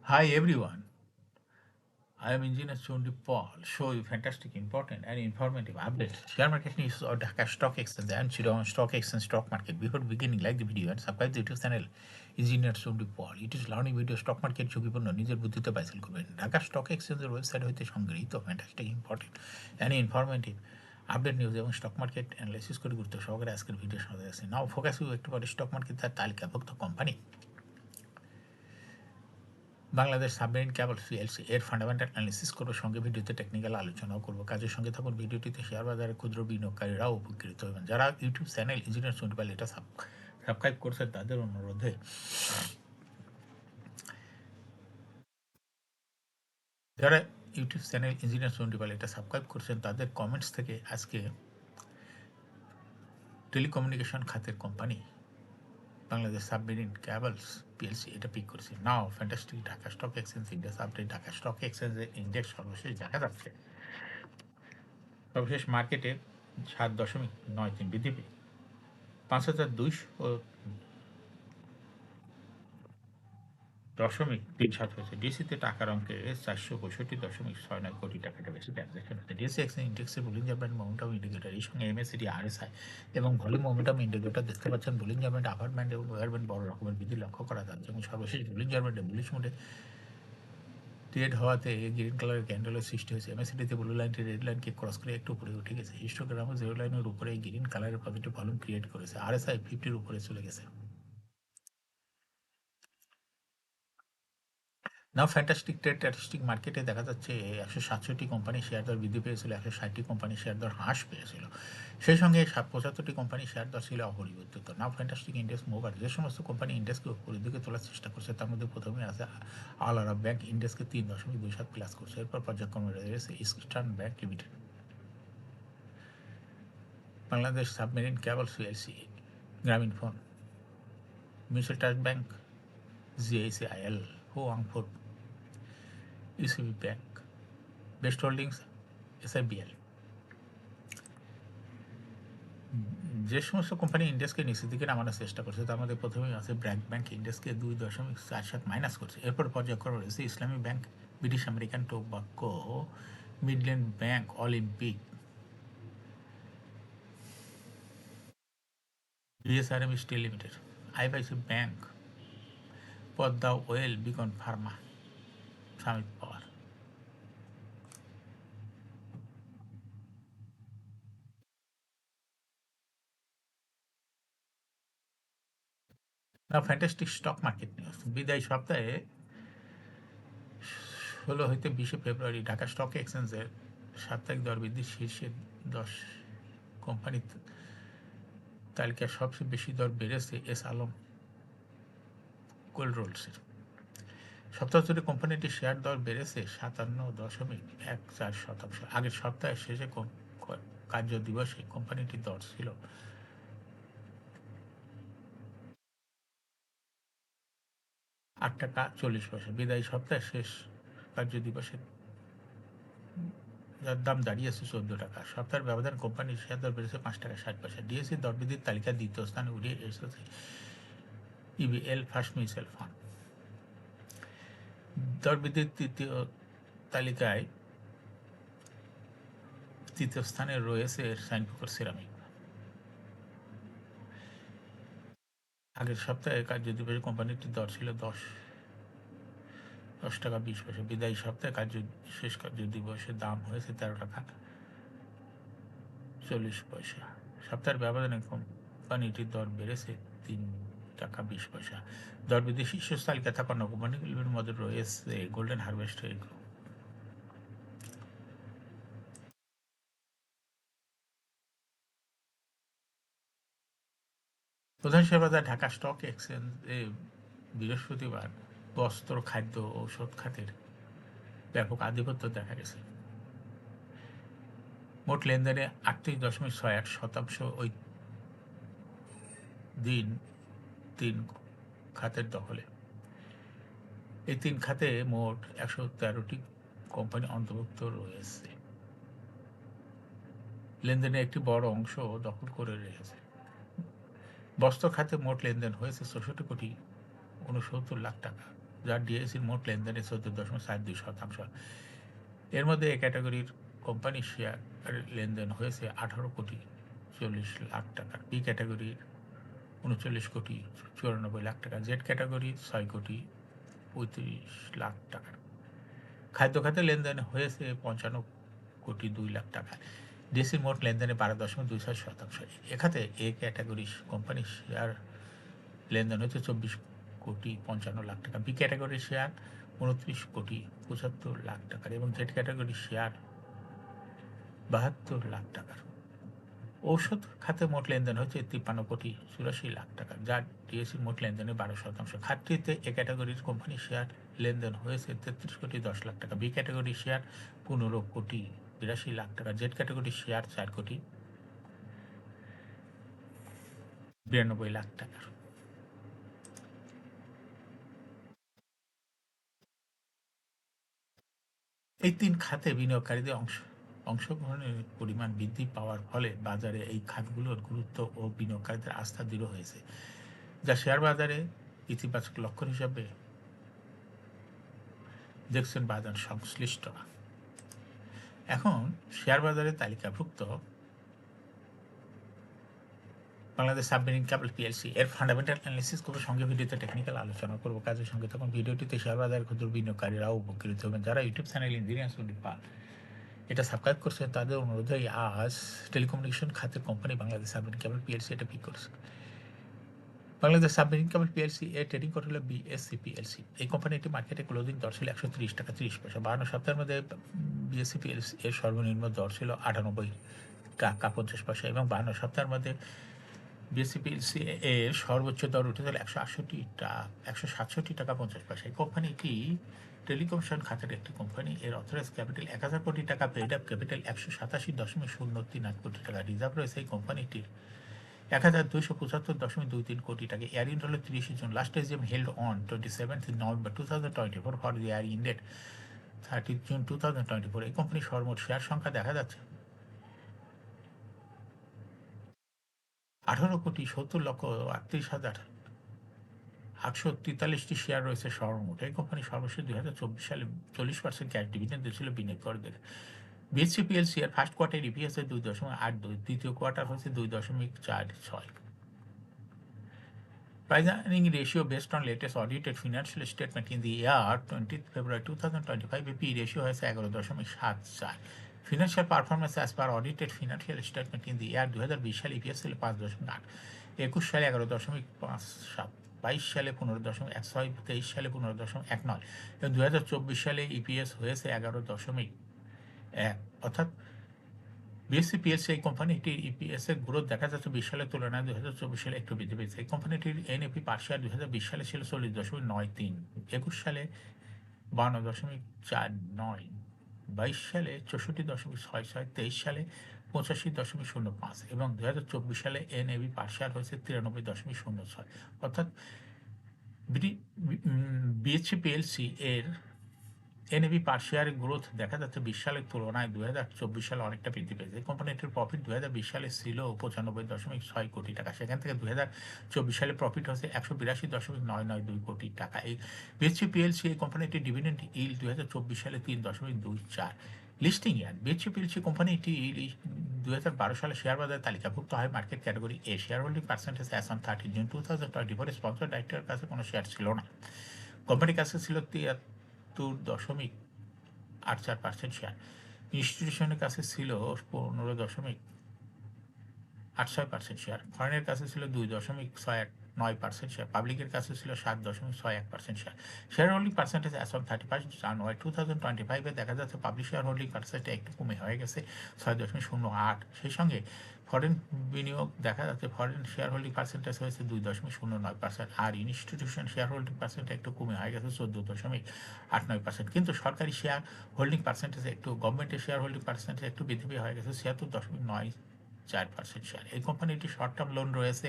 Hi everyone, I am Engineer Chundi Paul. Show you fantastic, important, and informative updates. Share market news or Dhaka Stock Exchange and Chittagong Stock Exchange stock market. Before beginning, like the video and subscribe the YouTube channel Engineer Chundi Paul. It is learning video stock market ঝুঁকিপূর্ণ নিজের বুদ্ধিতে বাইসেল করবেন Dhaka stock এক্সচেঞ্জের website হইতে সংগৃহীত fantastic important and informative update news এবং stock market analysis করে গুরুত্ব সহকারে আজকের ভিডিও শোনা যাচ্ছে নাও ফোকাস ইউ একটু পরে স্টক মার্কেট তার তালিকাভুক্ত company Bangladesh submarine cable PLC এর ফান্ডামেন্টাল অ্যানালিসিস করবো, সঙ্গে ভিডিওতে টেকনিক্যাল আলোচনাও করবো। কাজের সঙ্গে থাকুন। ভিডিওটিতে শেয়ার বাজারে ক্ষুদ্র বিনিয়োগকারীরাও উপকৃত হবেন। যারা ইউটিউব চ্যানেল ইঞ্জিনিয়ার চন্ডিপাল এটা সাবস্ক্রাইব করছেন তাদের অনুরোধে যারা ইউটিউব চ্যানেল ইঞ্জিনিয়ার চন্ডিপাল এটা সাবস্ক্রাইব করছেন তাদের কমেন্টস থেকে আজকে টেলিকমিউনিকেশন খাতের company Bangladesh submarine cables PLC এটা পিক করেছে। Now fantastic Dhaka stock exchange index update. Dhaka stock এক্সচেঞ্জের ইন্ডেক্স সর্বশেষ দেখা যাচ্ছে সর্বশেষ মার্কেটে 7.93 বৃদ্ধি পেয়ে 5,200.37 হয়েছে। ডিএসসিতে টাকার অঙ্কে 465.69 কোটি টাকাটা বেশি ট্রানজাকশন হচ্ছে। ডিএসসি এক্সচেঞ্জ ইন্ডেক্সের বুলিঞ্জার ব্যান্ড মোমেন্টাম ইন্ডিকেটর এই সঙ্গে এমএসিডি আরএসআই এবং ভলিউম মোমেন্টাম ইন্ডিকেটর দেখতে পাচ্ছেন। বুলিঞ্জার ব্যান্ড আপার ব্যান্ড এবং লোয়ার ব্যান্ড বড় রকমের বৃদ্ধি লক্ষ্য করা যাচ্ছে এবং সর্বশেষ বুলিঞ্জার ব্যান্ডে বুলিশ মোডে ট্রেড হওয়াতে গ্রিন কালারের ক্যান্ডেলের সৃষ্টি হয়েছে। এমএসিডিতে ব্লু লাইনটি রেড লাইনকে ক্রস করে একটু উপরে উঠে গেছে। হিস্টোগ্রামও জিরো লাইনের উপরে গ্রিন কালারের পজিটিভ ভলিউম ক্রিয়েট করেছে। আরএসআই 50-র উপরে চলে গেছে। নাও ফ্যান্টাস্টিক ট্রেড স্ট্যাটিস্টিক মার্কেটে দেখা যাচ্ছে 167টি কোম্পানি শেয়ার দর বৃদ্ধি পেয়েছিল, 160টি কোম্পানি শেয়ার দর হ্রাস পেয়েছিল। সেই সঙ্গে 75টি কোম্পানি শেয়ার দর ছিল অপরিবর্তিত। নাও ফ্যান্টাস্টিক ইন্ডেক্স মুভার যে সমস্ত কোম্পানি ইন্ডেক্সকে উপরের দিকে তোলার চেষ্টা করছে তার মধ্যে প্রথমে আছে অল আরব ব্যাংক, ইন্ডেক্সকে 3.27 প্লাস করছে। এরপর পর্যায়ক্রমে রয়েছে Eastern Bank Limited, Bangladesh submarine cable PLC, Grameen phone, mutual trust bank, GICIL, হোয়াং food, ECB bank, best holdings, SIBL. যে সমস্ত কোম্পানি ইন্ডেক্সকে নিচের দিকে নামানোর চেষ্টা করছে তার মধ্যে প্রথমেই আছে ব্র্যাক ব্যাংক, ইন্ডেক্সকে 2.47 মাইনাস করছে। এরপর পর্যায়ক্রমে রয়েছে Islami bank, British American tobacco, Midland bank, Olympic, BSRM steel limited, আইবাইসি bank, Padma oil, Beacon pharma, Summit power. না ফ্যান্টাস্টিক স্টক মার্কেট নিউজ। বিদায়ী সপ্তাহে 16 হইতে 20 ফেব্রুয়ারি ঢাকা স্টক এক্সচেঞ্জের সাপ্তাহিক দর বৃদ্ধির শীর্ষে 10 কোম্পানি তালিকায় সবচেয়ে বেশি দর বেড়েছে এস আলম কোল্ড রোলসের। সপ্তাহ জুড়ে কোম্পানিটির শেয়ার দর বেড়েছে 57.14%। আগের সপ্তাহের শেষে কার্য দিবসে কোম্পানিটির দর ছিল 8 টাকা 40 পয়সা। বিদায়ী সপ্তাহের শেষ কার্য দিবসে যার দাম দাঁড়িয়েছে 14 টাকা। সপ্তাহের ব্যবধান কোম্পানির শেয়ার দর বেড়েছে 5 টাকা 60 পয়সা। ডিএসসি দর বৃদ্ধির তালিকায় দ্বিতীয় স্থানে উঠে এসেছে ইবিএল ফার্স্ট মিউচুয়াল ফান্ড। দর বৃদ্ধির তৃতীয় তালিকায় তৃতীয় স্থানে রয়েছে সাইনপুকুর সিরামিক। আগের সপ্তাহে কার্য দিবসে কোম্পানিটির দর ছিল 10 টাকা 20 পয়সা। বিদায়ী সপ্তাহে শেষ কার্য দিবসে দাম হয়েছে 13 টাকা 40 পয়সা। সপ্তাহের ব্যবধানে কোম্পানিটির দর বেড়েছে 3 টাকা 20 পয়সা। দর বৃদ্ধির শীর্ষ তালিকায় থাকা অন্য কোম্পানিগুলির মধ্যে রয়েছে গোল্ডেন হারভেস্ট এগ্রো। প্রধান শেয়ার বাজার ঢাকা স্টক এক্সচেঞ্জে বৃহস্পতিবার বস্ত্র, খাদ্য, ঔষধ খাতের ব্যাপক আধিপত্য দেখা গেছে। মোট লেনদেনে 38.68% ওই দিন 3 খাতের দখলে। এই 3 খাতে মোট 113টি কোম্পানি অন্তর্ভুক্ত রয়েছে। লেনদেনের একটি বড় অংশ দখল করে রেখেছে। বস্ত্র খাতে মোট লেনদেন হয়েছে 64.69 কোটি টাকা। যার ডিএসির মোট লেনদেনের 14.72%। এর মধ্যে এ ক্যাটাগরির কোম্পানির শেয়ার লেনদেন হয়েছে 18,40,00,000 টাকার, বি ক্যাটাগরির 39,94,00,000 টাকা, জেড ক্যাটাগরির 6,35,00,000 টাকার। খাদ্য খাতে লেনদেন হয়েছে 55,02,00,000 টাকা। ডিএসির মোট লেনদেনে 12.26%। এ খাতে এ ক্যাটাগরির কোম্পানির শেয়ার লেনদেন হচ্ছে 24,55,00,000 টাকা, বি ক্যাটাগরির শেয়ার 29,75,00,000 টাকার এবং জেড ক্যাটাগরির শেয়ার 72,00,000 টাকার। ঔষধ খাতে মোট লেনদেন হচ্ছে 53,84,00,000 টাকা, যার ডিএসির মোট লেনদেনের 12%। খাতটিতে এ ক্যাটাগরির কোম্পানির শেয়ার লেনদেন হয়েছে 33,10,00,000 টাকা, বি ক্যাটাগরির শেয়ার 15,82,00,000 টাকা, জেড ক্যাটাগরির শেয়ার 4,92,00,000 টাকার। এই তিন খাতে বিনিয়োগকারীদের অংশগ্রহণের পরিমাণ বৃদ্ধি পাওয়ার ফলে বাজারে এই খাতগুলোর গুরুত্ব ও বিনিয়োগকারীদের আস্থা দৃঢ় হয়েছে, যা শেয়ার বাজারে ইতিবাচক লক্ষণ হিসাবে দেখছেন বাজার সংশ্লিষ্টরা। এখন শেয়ার বাজারে তালিকাভুক্ত বাংলাদেশ সাবমেরিন ক্যাবল পিএলসি এর ফান্ডামেন্টাল অ্যানালিসিস করবো, সঙ্গে ভিডিওতে টেকনিক্যাল আলোচনা করবো কাজের সঙ্গে। তখন ভিডিওটিতে শেয়ার বাজারের ক্ষুদ্র বিনিয়োগকারীরাও উপকৃত হবেন। যারা ইউটিউব চ্যানেল ইঞ্জিনিয়ার সুদীপ পাল এটা সাবস্ক্রাইব করছেন, তাদের অনুরোধেই আজ টেলিকমিউনিকেশন খাতের company Bangladesh submarine cable PLC এটা পিক করছে। বাংলাদেশ সাবমেরিন ক্যাবল পিএলসি এর ট্রেডিং কোড হলো বিএসসি পিএলসি। এই কোম্পানিটি মার্কেটে ক্লোজিং দর ছিল 130 টাকা 30 পয়সা। 52 সপ্তাহের মধ্যে বিএসসি পিএলসি এর সর্বনিম্ন দর ছিল 98 টাকা 50 পয়সা এবং 52 সপ্তাহের মধ্যে বিএসসি পিএলসি এর সর্বোচ্চ দর উঠেছিল 167 টাকা 50 পয়সা। এই কোম্পানিটি টেলিকমিউনিকেশন খাতের একটি কোম্পানি। এর অথরাইজ ক্যাপিটাল 1,000 কোটি টাকা, পেইড আপ ক্যাপিটাল 187.038 কোটি টাকা, রিজার্ভ রয়েছে এই কোম্পানিটির 1,275.23 কোটি টাকা। ইয়ারিং হলো 30 June. Last AGM held on 27 November 2024 for the ইয়ারিং ডেট 30 জুন 2024। এই কোম্পানির সর্বমোট শেয়ার সংখ্যা দেখা যাচ্ছে 18,70,38,843টি শেয়ার রয়েছে সর্বমোট। এই কোম্পানি সর্বশেষ 2024 সালে 40% ক্যাশ ডিভিডেন্ড দিয়েছিল বিনিয়োগকারীদের। বিএসসি পিএলসি এর ফার্স্ট কোয়ার্টার ইপিএস 2.82, দ্বিতীয় কোয়ার্টার হচ্ছে 2.46। Price earning ratio based on latest audited financial statement in the year 20th February 2025, P ratio has 11.74. Financial performance as per audited financial statement in the year 2020 সালে EPS ছিল 5.8, 21 সালে 11.57, 22 সালে 15.16, 23 সালে 15.19 এবং 2024 সালে EPS হয়েছে 11.1। অর্থাৎ বিএসসি পিএলসি এই কোম্পানিটির ইপিএস এর গ্রোথ দেখা যাচ্ছে 20 সালের তুলনায় 2024 সালে একটু বৃদ্ধি পেয়েছে। এই কোম্পানিটির এনএপি পার শেয়ার 2020 সালে ছিল 40.93, 21 সালে 52.49, 22 সালে 64.66, 23 সালে 85.05 এবং 2024 সালে এনএপি পার শেয়ার হয়েছে 93.06। অর্থাৎ বিএসসি পিএলসি এর এনএবি পার শেয়ারের গ্রোথ দেখা যাচ্ছে 20 সালের তুলনায় 2024 সালে অনেকটা বৃদ্ধি পেয়েছে। এই কোম্পানিটির প্রফিট 2020 সালে ছিল 95.6 কোটি টাকা, সেখান থেকে 2024 সালে প্রফিট হচ্ছে 182.992 কোটি টাকা। এই বিএসসি পিএলসি এই কোম্পানিটির ডিভিডেন্ড ইল্ড 2024 সালে 3.24। লিস্টিং ইয়ার বিএসসি পিএলসি কোম্পানিটি 2012 সালে শেয়ার বাজারে তালিকাভুক্ত হয় market category A. Share holding percentage as on 30 June 2024 sponsor ডাইরেক্টরের কাছে কোনো শেয়ার ছিল না। কোম্পানির কাছে ছিল 73.84% শেয়ার। ইনস্টিটিউশনের কাছে ছিল 15.86% শেয়ার। ফরেনের কাছে ছিল 2.69% শেয়ার। পাবলিকের কাছে ছিল 7.61% share. Share holding percentage as on 31 জানুয়ারি 2025 দেখা যাচ্ছে পাবলিক শেয়ার হোল্ডিং পার্সেন্টেজ একটু কমে হয়ে গেছে 6.08। সেই সঙ্গে ফরেন বিনিয়োগ দেখা যাচ্ছে ফরেন শেয়ার হোল্ডিং পার্সেন্টেজ হয়েছে 2.09%, আর ইনস্টিটিউশন শেয়ার হোল্ডিং পার্সেন্টেজ একটু কমে হয়ে গেছে 14.89%। কিন্তু সরকারি শেয়ার হোল্ডিং পার্সেন্টেজ একটু, গভর্নমেন্টের শেয়ার হোল্ডিং পার্সেন্টেজ একটু বৃদ্ধি হয়ে গেছে 76.94% শেয়ার। এই কোম্পানিটির শর্ট টার্ম লোন রয়েছে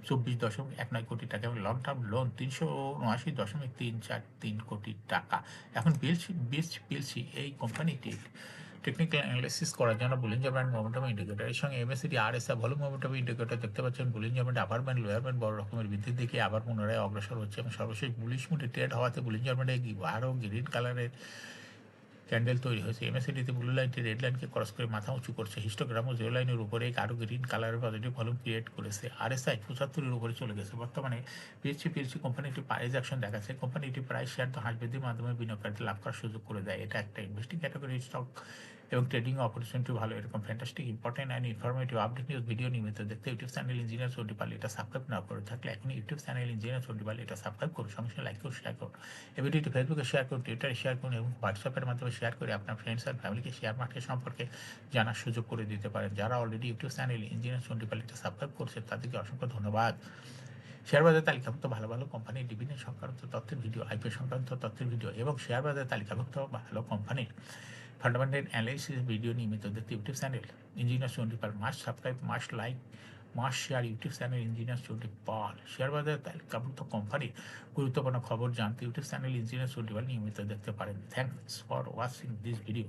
24.19 কোটি টাকা এবং লং টার্ম লোন 379.343 কোটি টাকা। এখন বিএসসি পিএলসি এই কোম্পানিটির টেকনিক্যাল অ্যানালাইসিস করার জন্য বুলিঞ্জার ব্যান্ড মোমেন্টাম ইন্ডিকেটর এর সঙ্গে MACD RSI volume momentum indicator দেখতে পাচ্ছেন। Bollinger band upper band lower band বড় রকমের বৃদ্ধির দিকে আবার পুনরায় অগ্রসর হচ্ছে এবং সর্বশেষ বুলিশ মুডে ট্রেড হওয়াতে বুলিঞ্জার ব্যান্ডে আরও গ্রিন কালারের ক্যান্ডেল তৈরি হয়েছে। এমএসিডিতে ব্লু লাইনটি রেড লাইনকে ক্রস করে মাথা উঁচু করছে। হিস্টোগ্রামও জিরো লাইনের উপরে আরও গ্রিন কালারের পজিটিভ ভলিউম ক্রিয়েট করেছে। আরএসআই 75-এর উপরে চলে গেছে। বর্তমানে পিএলসি কোম্পানিটি প্রাইস অ্যাকশন দেখাচ্ছে। কোম্পানিটি প্রাইস শেয়ার হ্রাস বৃদ্ধির মাধ্যমে বিনিয়োগকারীদের লাভ করার সুযোগ করে দেয়। এটা একটা ইনভেস্টিং ক্যাটাগরি স্টক এবং ট্রেডিং অপরচুনিটি ভালো। এরকম fantastic important and informative update news video নিয়মিত দেখতে YouTube channel engineer Chandi Pal এটা সাবস্ক্রাইব না করে থাকলে এখনই YouTube channel engineer Chandi Pal এটা সাবস্ক্রাইব করুন, সঙ্গে সঙ্গে লাইক করুন, শেয়ার করুন। এই ভিডিওটি ফেসবুকে শেয়ার করুন, টুইটারে শেয়ার করুন এবং হোয়াটসঅ্যাপের মাধ্যমে শেয়ার করে আপনার ফ্রেন্ডস অ্যান্ড ফ্যামিলিকে শেয়ার মার্কেট সম্পর্কে জানার সুযোগ করে দিতে পারেন। যারা already YouTube channel engineer Chandi Pal এটা সাবস্ক্রাইব করছেন তাদেরকে অসংখ্য ধন্যবাদ। শেয়ার বাজার তালিকাভুক্ত ভালো ভালো কোম্পানির ডিভিডেন্ড সংক্রান্ত তথ্যের ভিডিও, আইপিও সংক্রান্ত তথ্যের ভিডিও এবং শেয়ার বাজার তালিকাভুক্ত ভালো কোম্পানির ফান্ডামেন্টাল অ্যানালাইসিস ভিডিও নিয়মিত দেখতে YouTube channel engineer Chandi Pal must subscribe, must like, must share YouTube channel engineer Chandi Pal. Share বাজার তালিকাভুক্ত কোম্পানির গুরুত্বপূর্ণ খবর জানতে YouTube channel engineer Chandi Pal নিয়মিত দেখতে পারেন। Thanks for watching this video.